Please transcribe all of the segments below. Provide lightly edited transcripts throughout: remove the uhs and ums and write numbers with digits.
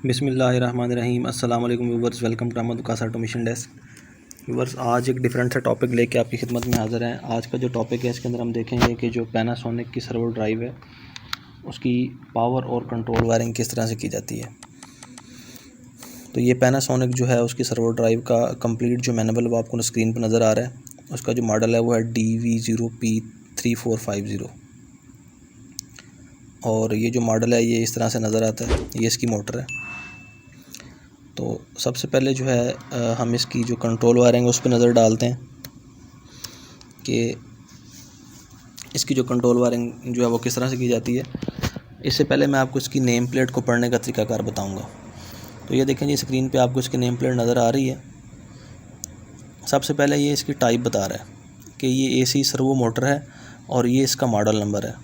बिस्मिल्लाहिर्रहमानिर्रहीम। अस्सलाम वालेकुम व्यूवर्स, वेलकम टू अहमद कासा ऑटोमेशन डेस्क। व्यूवर्स, आज एक डिफरेंट सा टॉपिक लेके आपकी खिदमत में हाज़िर हैं। आज का जो टॉपिक है इसके अंदर हम देखेंगे कि जो पैनासोनिक की सर्वो ड्राइव है उसकी पावर और कंट्रोल वायरिंग किस तरह से की जाती है। तो ये पैनासोनिक जो है उसकी सर्वो ड्राइव का कंप्लीट जो मैनुअल वो आपको स्क्रीन पर नज़र आ रहा है। उसका जो मॉडल है वो है DV0P3450 और ये जो मॉडल है ये इस तरह से नज़र आता है। ये इसकी मोटर है। तो सबसे पहले जो है हम इसकी जो कंट्रोल वायरिंग है उस पर नज़र डालते हैं कि इसकी जो कंट्रोल वायरिंग जो है वो किस तरह से की जाती है। इससे पहले मैं आपको इसकी नेम प्लेट को पढ़ने का तरीकाकार बताऊंगा। तो ये देखें जी, स्क्रीन पे आपको इसकी नेम प्लेट नज़र आ रही है। सबसे पहले ये इसकी टाइप बता रहा है कि ये AC सर्वो मोटर है और ये इसका मॉडल नंबर है,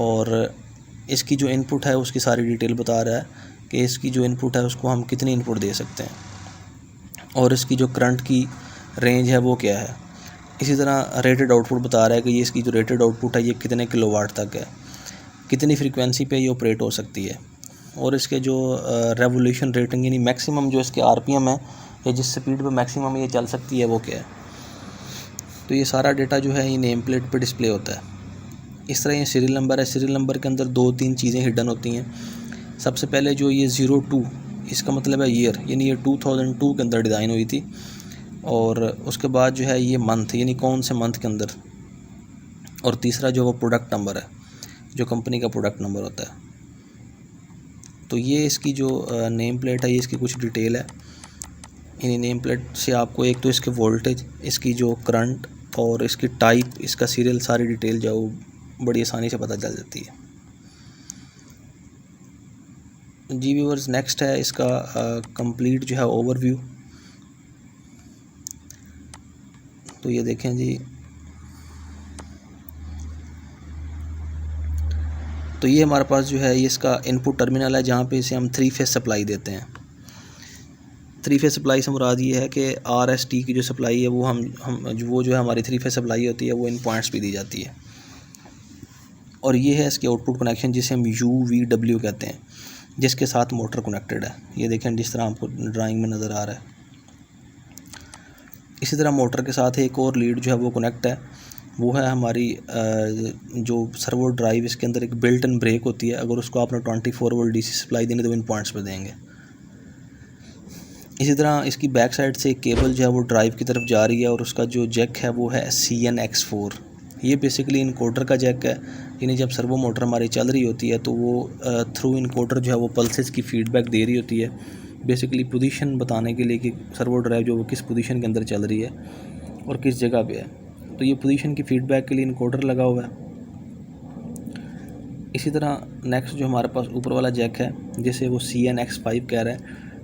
और इसकी जो इनपुट है उसकी सारी डिटेल बता रहा है कि इसकी जो इनपुट है उसको हम कितनी इनपुट दे सकते हैं और इसकी जो करंट की रेंज है वो क्या है। इसी तरह रेटेड आउटपुट बता रहा है कि ये इसकी जो रेटेड आउटपुट है ये कितने किलोवाट तक है, कितनी फ्रीक्वेंसी पे ये ऑपरेट हो सकती है, और इसके जो रेवोल्यूशन रेटिंग यानी मैक्सिमम जो इसके RPM है या जिस स्पीड पे मैक्सिमम ये चल सकती है वो क्या है। तो ये सारा डेटा जो है ये नेम प्लेट पर डिस्प्ले होता है। इस तरह ये सीरियल नंबर है। सीरियल नंबर के अंदर 2-3 चीज़ें हिडन होती हैं। सबसे पहले जो ये 02 इसका मतलब है ईयर, यानी ये 2002 के अंदर डिज़ाइन हुई थी। और उसके बाद जो है ये मंथ, यानी कौन से मंथ के अंदर। और तीसरा जो वो प्रोडक्ट नंबर है, जो कंपनी का प्रोडक्ट नंबर होता है। तो ये इसकी जो नेम प्लेट है ये इसकी कुछ डिटेल है। इन नेम प्लेट से आपको एक तो इसके वोल्टेज, इसकी जो करंट और इसकी टाइप, इसका सीरियल, सारी डिटेल जो बड़ी आसानी से पता चल जाती है। जी व्यूअर्स, नेक्स्ट है इसका कंप्लीट जो है ओवरव्यू। तो ये देखें जी, तो ये हमारे पास जो है ये इसका इनपुट टर्मिनल है जहाँ पे इसे हम 3 फेज सप्लाई देते हैं। 3 फेज सप्लाई से मुराद ये है कि RST की जो सप्लाई है वो हम वो जो है हमारी 3 फेज सप्लाई होती है वो इन पॉइंट्स पे दी जाती है। और ये है इसके आउटपुट कनेक्शन जिसे हम UVW कहते हैं, जिसके साथ मोटर कनेक्टेड है। ये देखें जिस तरह आपको ड्राइंग में नज़र आ रहा है। इसी तरह मोटर के साथ एक और लीड जो है वो कनेक्ट है, वो है हमारी जो सर्वो ड्राइव। इसके अंदर एक बिल्ट इन ब्रेक होती है। अगर उसको आपने 24 वोल्ट DC सप्लाई देनी तो इन पॉइंट्स पे देंगे। इसी तरह इसकी बैक साइड से एक केबल जो है वो ड्राइव की तरफ जा रही है और उसका जो जैक है वो है CNX4। ये बेसिकली इनकोडर का जैक है, यानी जब सर्वो मोटर हमारी चल रही होती है तो वो थ्रू इनकोडर जो है वो पल्सेस की फीडबैक दे रही होती है, बेसिकली पोजीशन बताने के लिए कि सर्वो ड्राइव जो वो किस पोजीशन के अंदर चल रही है और किस जगह पे है। तो ये पोजीशन की फीडबैक के लिए इनकोडर लगा हुआ है। इसी तरह नेक्स्ट जो हमारे पास ऊपर वाला जैक है जिसे वो CNX5 कह रहा है,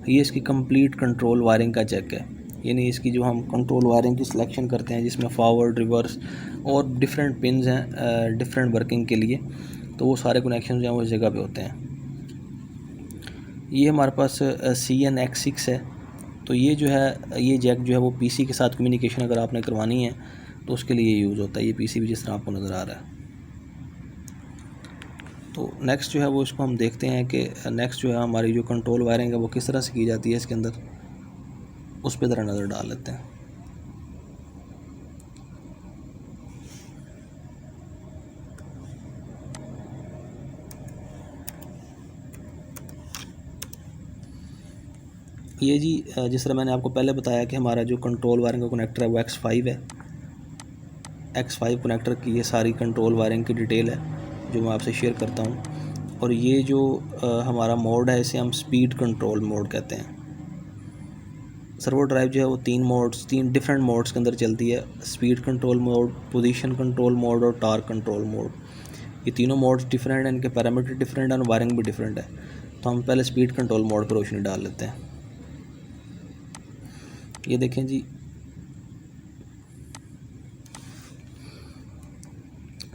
ये इसकी कंप्लीट कंट्रोल वायरिंग का जैक है। यानी इसकी जो हम कंट्रोल वायरिंग की सिलेक्शन करते हैं जिसमें फॉरवर्ड, रिवर्स और डिफरेंट पिन्स हैं डिफरेंट वर्किंग के लिए, तो वो सारे कनेक्शन जो हैं वो इस जगह पे होते हैं। ये हमारे पास CNX6 है। तो ये जो है ये जैक जो है वो PC के साथ कम्युनिकेशन अगर आपने करवानी है तो उसके लिए यूज़ होता है। ये PC भी जिस तरह आपको नज़र आ रहा है। तो नेक्स्ट जो है वो इसको हम देखते हैं कि नेक्स्ट जो है हमारी जो कंट्रोल वायरिंग है वो किस तरह से की जाती है इसके अंदर, उस पर ज़रा नज़र डाल लेते हैं। ये जी जिस तरह मैंने आपको पहले बताया कि हमारा जो कंट्रोल वायरिंग का कनेक्टर है वो X5 है। X5 कनेक्टर की ये सारी कंट्रोल वायरिंग की डिटेल है जो मैं आपसे शेयर करता हूँ। और ये जो हमारा मोड है इसे हम स्पीड कंट्रोल मोड कहते हैं। सर्वो ड्राइव जो है वो 3 डिफरेंट मोड्स के अंदर चलती है। Speed control mode, position control mode और टार्क कंट्रोल मोड। ये तीनों मोड्स डिफरेंट हैं, इनके पैरामीटर डिफरेंट हैं और वायरिंग भी डिफरेंट है। तो हम पहले स्पीड कंट्रोल मोड पर रोशनी डाल लेते हैं। ये देखें जी,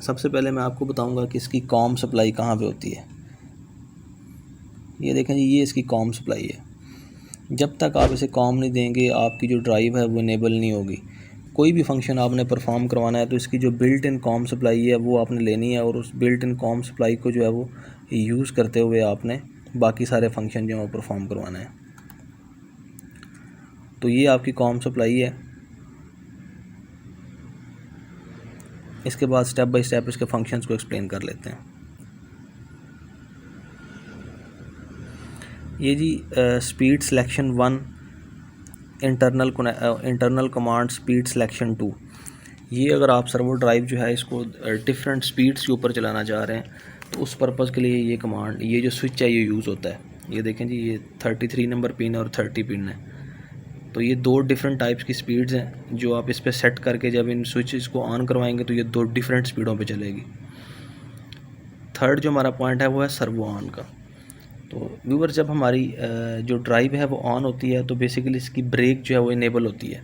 सबसे पहले मैं आपको बताऊंगा कि इसकी कॉम सप्लाई कहाँ पे होती है। ये देखें जी, ये इसकी कॉम सप्लाई है। जब तक आप इसे कॉम नहीं देंगे आपकी जो ड्राइव है वो इनेबल नहीं होगी। कोई भी फंक्शन आपने परफॉर्म करवाना है तो इसकी जो बिल्ट इन कॉम सप्लाई है वो आपने लेनी है, और उस बिल्ट इन कॉम सप्लाई को जो है वो यूज़ करते हुए आपने बाकी सारे फंक्शन जो है वो परफॉर्म करवाना है। तो ये आपकी कॉम सप्लाई है। इसके बाद स्टेप बाय स्टेप इसके फंक्शंस को एक्सप्लेन कर लेते हैं। ये जी speed selection 1, internal command speed selection 2। ये अगर आप सर्वो ड्राइव जो है इसको डिफरेंट स्पीड्स के ऊपर चलाना चाह रहे हैं तो उस पर्पज़ के लिए ये कमांड, ये जो स्विच है ये यूज़ होता है। ये देखें जी, ये 33 नंबर पिन और 30 पिन है। तो ये दो डिफरेंट टाइप्स की स्पीड्स हैं जो आप इस पर सेट करके जब इन स्विचेस को ऑन करवाएंगे तो ये दो डिफरेंट स्पीडों पे चलेगी। थर्ड जो हमारा पॉइंट है वो है सर्वो ऑन का। तो व्यूअर, जब हमारी जो ड्राइव है वो ऑन होती है तो बेसिकली इसकी ब्रेक जो है वो इनेबल होती है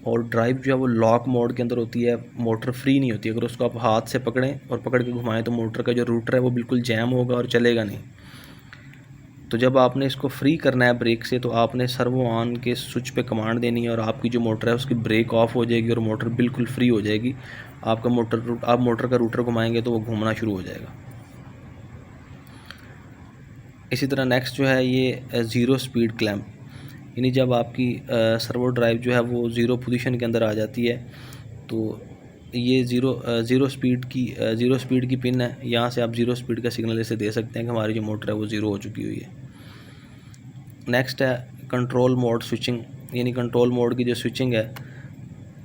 और ड्राइव जो है वो लॉक मोड के अंदर होती है, मोटर फ्री नहीं होती। अगर उसको आप हाथ से पकड़ें और पकड़ के घुमाएं तो मोटर का जो रूटर है वो बिल्कुल जैम होगा और चलेगा नहीं। तो जब आपने इसको फ्री करना है ब्रेक से तो आपने सर्वो ऑन के स्विच पे कमांड देनी है और आपकी जो मोटर है उसकी ब्रेक ऑफ हो जाएगी और मोटर बिल्कुल फ्री हो जाएगी। आप मोटर का रूटर घुमाएंगे तो वो घूमना शुरू हो जाएगा। इसी तरह नेक्स्ट जो है ये ज़ीरो स्पीड क्लैम्प, यानी जब आपकी सर्वो ड्राइव जो है वो ज़ीरो पोजीशन के अंदर आ जाती है तो ये ज़ीरो स्पीड की पिन है। यहाँ से आप ज़ीरो स्पीड का सिग्नल इसे दे सकते हैं कि हमारी जो मोटर है वो ज़ीरो हो चुकी हुई है। नेक्स्ट है कंट्रोल मोड स्विचिंग, यानी कंट्रोल मोड की जो स्विचिंग है,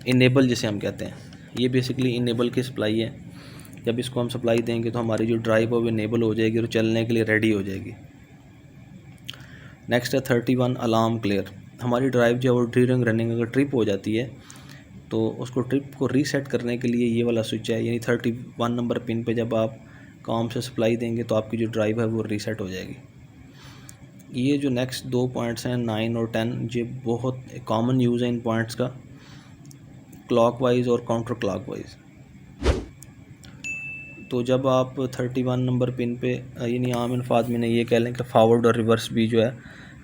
इनेबल जिसे हम कहते हैं, ये बेसिकली इनेबल की सप्लाई है। जब इसको हम सप्लाई देंगे तो हमारी जो ड्राइव है वो इनेबल हो जाएगी और चलने के लिए रेडी हो जाएगी। नेक्स्ट है 31 अलार्म क्लियर। हमारी ड्राइव जो है वो ड्यूरिंग रनिंग अगर ट्रिप हो जाती है तो उसको ट्रिप को रीसेट करने के लिए ये वाला स्विच है, यानी 31 नंबर पिन पे जब आप कॉम से सप्लाई देंगे तो आपकी जो ड्राइव है वो रीसेट हो जाएगी। ये जो नेक्स्ट दो पॉइंट्स हैं 9 और 10, ये बहुत कॉमन यूज़ है इन पॉइंट्स का, क्लॉकवाइज और काउंटर क्लॉकवाइज। तो जब आप 31 नंबर पिन पे, यानी आम अल्फाज में ये कह लें कि फॉरवर्ड और रिवर्स भी जो है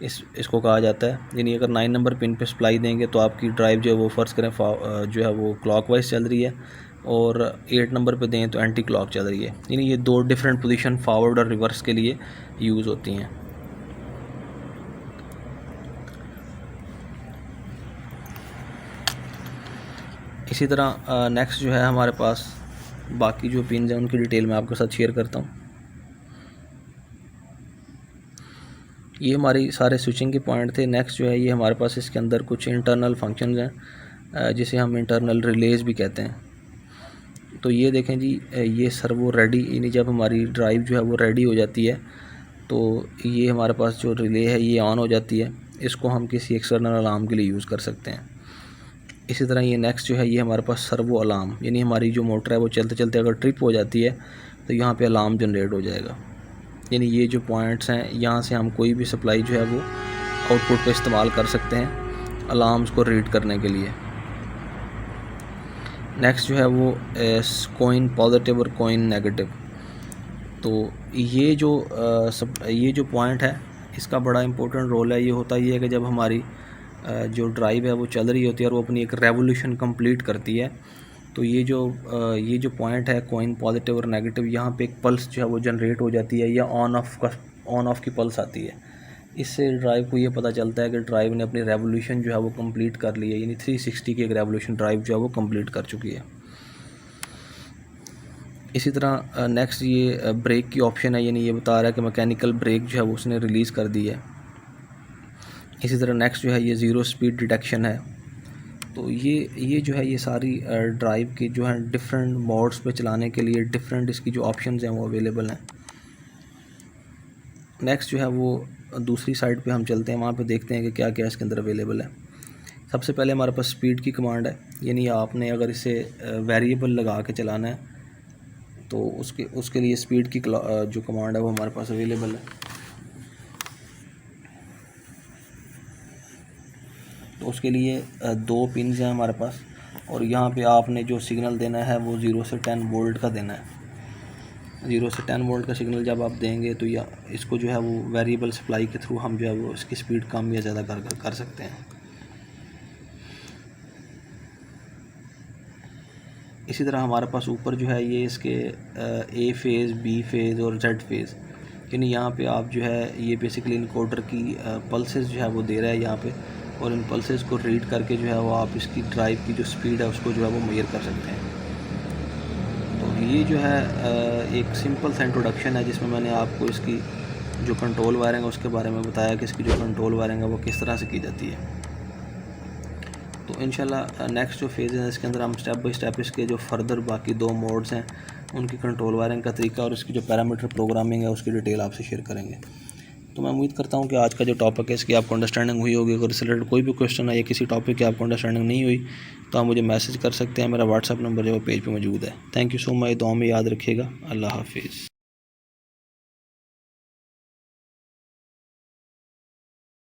इसको कहा जाता है। यानी अगर 9 नंबर पिन पे सप्लाई देंगे तो आपकी ड्राइव जो है वो फ़र्ज़ करें जो है वो क्लॉकवाइज चल रही है और 8 नंबर पे दें तो एंटी क्लॉक चल रही है। यानी ये दो डिफरेंट पोजीशन फॉरवर्ड और रिवर्स के लिए यूज़ होती हैं। इसी तरह नेक्स्ट जो है हमारे पास बाकी जो पिन हैं उनकी डिटेल मैं आपके साथ शेयर करता हूँ। ये हमारी सारे स्विचिंग के पॉइंट थे। नेक्स्ट जो है ये हमारे पास इसके अंदर कुछ इंटरनल फंक्शंस हैं जिसे हम इंटरनल रिलेज भी कहते हैं। तो ये देखें जी, ये सर्वो रेडी, यानी जब हमारी ड्राइव जो है वो रेडी हो जाती है तो ये हमारे पास जो रिले है ये ऑन हो जाती है। इसको हम किसी एक्सटर्नल अलार्म के लिए यूज़ कर सकते हैं। इसी तरह ये नेक्स्ट जो है ये हमारे पास सर्वो अलार्म, यानी हमारी जो मोटर है वो चलते चलते अगर ट्रिप हो जाती है तो यहाँ पे अलार्म जनरेट हो जाएगा। यानी ये जो पॉइंट्स हैं यहाँ से हम कोई भी सप्लाई जो है वो आउटपुट पे इस्तेमाल कर सकते हैं अलार्म्स को रीड करने के लिए। नेक्स्ट जो है वो कॉइन पॉजिटिव और कॉइन नेगेटिव। तो ये जो पॉइंट है इसका बड़ा इंपॉर्टेंट रोल है। ये होता ही है कि जब हमारी जो ड्राइव है वो चल रही होती है और वो अपनी एक रेवोल्यूशन कंप्लीट करती है तो ये जो पॉइंट है कॉइन पॉजिटिव और नेगेटिव, यहाँ पे एक पल्स जो है वो जनरेट हो जाती है या ऑन ऑफ की पल्स आती है। इससे ड्राइव को ये पता चलता है कि ड्राइव ने अपनी रेवोल्यूशन जो है वो कंप्लीट कर ली है, यानी 360 की एक रेवोल्यूशन ड्राइव जो है वो कंप्लीट कर चुकी है। इसी तरह नेक्स्ट ये ब्रेक की ऑप्शन है, यानी ये बता रहा है कि मैकेनिकल ब्रेक जो है वो उसने रिलीज़ कर दी है। इसी तरह नेक्स्ट जो है ये ज़ीरो स्पीड डिटेक्शन है। तो ये जो है ये सारी ड्राइव की जो है डिफरेंट मोड्स पे चलाने के लिए डिफरेंट इसकी जो ऑप्शंस हैं वो अवेलेबल हैं। नेक्स्ट जो है वो दूसरी साइड पे हम चलते हैं, वहाँ पे देखते हैं कि क्या क्या इसके अंदर अवेलेबल है। सबसे पहले हमारे पास स्पीड की कमांड है, यानी आपने अगर इसे वेरिएबल लगा के चलाना है तो उसके लिए स्पीड की जो कमांड है वो हमारे पास अवेलेबल है। तो उसके लिए दो पिन्स हैं हमारे पास और यहाँ पे आपने जो सिग्नल देना है वो 0 से 10 वोल्ट का देना है। 0 से 10 वोल्ट का सिग्नल जब आप देंगे तो या इसको जो है वो वेरिएबल सप्लाई के थ्रू हम जो है वो इसकी स्पीड कम या ज़्यादा कर सकते हैं। इसी तरह हमारे पास ऊपर जो है ये इसके A फेज़, B फेज़ और Z फेज़, यानी यहाँ पे आप जो है ये बेसिकली इनकोडर की पल्सेस जो है वो दे रहा है यहाँ पे, और इन पल्सेस को रीड करके जो है वो आप इसकी ड्राइव की जो स्पीड है उसको जो है वो मेजर कर सकते हैं। तो ये जो है एक सिंपल सा इंट्रोडक्शन है जिसमें मैंने आपको इसकी जो कंट्रोल वायरिंग है उसके बारे में बताया कि इसकी जो कंट्रोल वायरिंग है वो किस तरह से की जाती है। तो इंशाल्लाह नेक्स्ट जो फेज़ है इसके अंदर हम स्टेप बाय स्टेप इसके जो फर्दर बाकी 2 मोड्स हैं उनकी कंट्रोल वायरिंग का तरीका और इसकी जो पैरामीटर प्रोग्रामिंग है उसकी डिटेल आपसे शेयर करेंगे। तो मैं उम्मीद करता हूँ कि आज का जो टॉपिक है इसकी आपको अंडरस्टैंडिंग हुई होगी। अगर इससे रिलेटेड कोई भी क्वेश्चन है या किसी टॉपिक की आपको अंडरस्टैंडिंग नहीं हुई तो आप मुझे मैसेज कर सकते हैं। मेरा व्हाट्सअप नंबर जो है पेज पे मौजूद है। Thank you so much. दुआ में याद रखिएगा। अल्लाह हाफिज़।